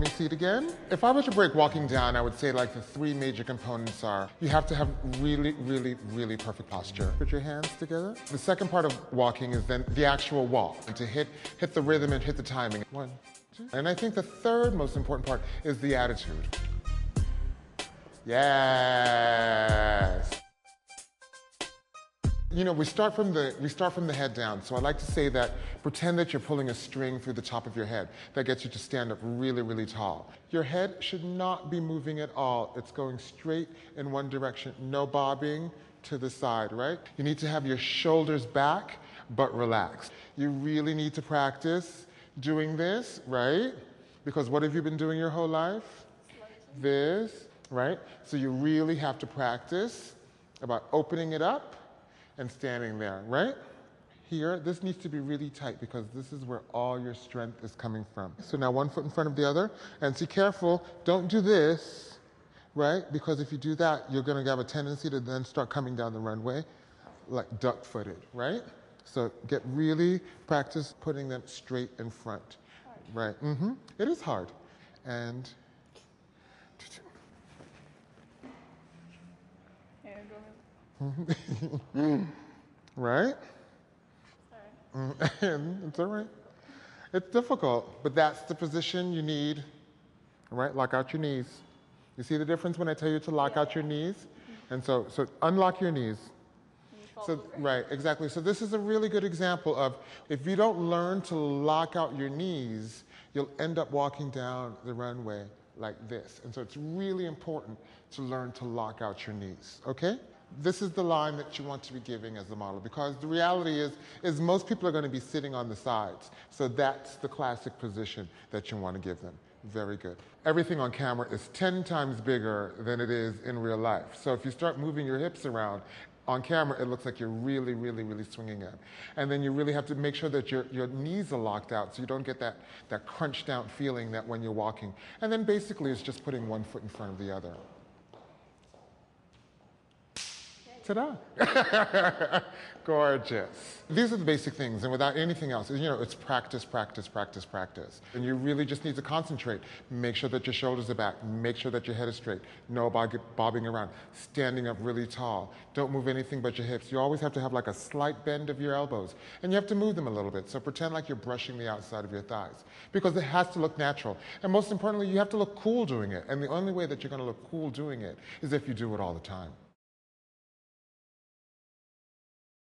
Let me see it again. If I were to break walking down, I would say like the three major components are, you have to have really, really, really perfect posture. Put your hands together. The second part of walking is then the actual walk, and to hit the rhythm and hit the timing. 1, 2. And I think the third most important part is the attitude. Yes. You know, we start from the head down. So I like to say that pretend that you're pulling a string through the top of your head. That gets you to stand up really, really tall. Your head should not be moving at all. It's going straight in one direction. No bobbing to the side, right? You need to have your shoulders back, but relaxed. You really need to practice doing this, right? Because what have you been doing your whole life? This, right? So you really have to practice about opening it up and standing there, right? Here, this needs to be really tight because this is where all your strength is coming from. So now one foot in front of the other, and be careful, don't do this, right? Because if you do that, you're gonna have a tendency to then start coming down the runway like duck-footed, right? So practice putting them straight in front, right? It is hard. And right? It's all right. It's difficult, but that's the position you need, right? Lock out your knees. You see the difference when I tell you to lock out your knees? And so unlock your knees. So, right, exactly. So this is a really good example of if you don't learn to lock out your knees, you'll end up walking down the runway like this. And so it's really important to learn to lock out your knees, okay? This is the line that you want to be giving as the model, because the reality is most people are going to be sitting on the sides. So that's the classic position that you want to give them. Very good. Everything on camera is 10 times bigger than it is in real life. So if you start moving your hips around, on camera, it looks like you're really, really, really swinging it. And then you really have to make sure that your knees are locked out so you don't get that crunched down feeling that when you're walking. And then basically it's just putting one foot in front of the other. Ta-da! Gorgeous. These are the basic things, and without anything else, you know, it's practice, practice, practice, practice. And you really just need to concentrate. Make sure that your shoulders are back. Make sure that your head is straight. No bobbing around. Standing up really tall. Don't move anything but your hips. You always have to have like a slight bend of your elbows. And you have to move them a little bit. So pretend like you're brushing the outside of your thighs. Because it has to look natural. And most importantly, you have to look cool doing it. And the only way that you're going to look cool doing it is if you do it all the time.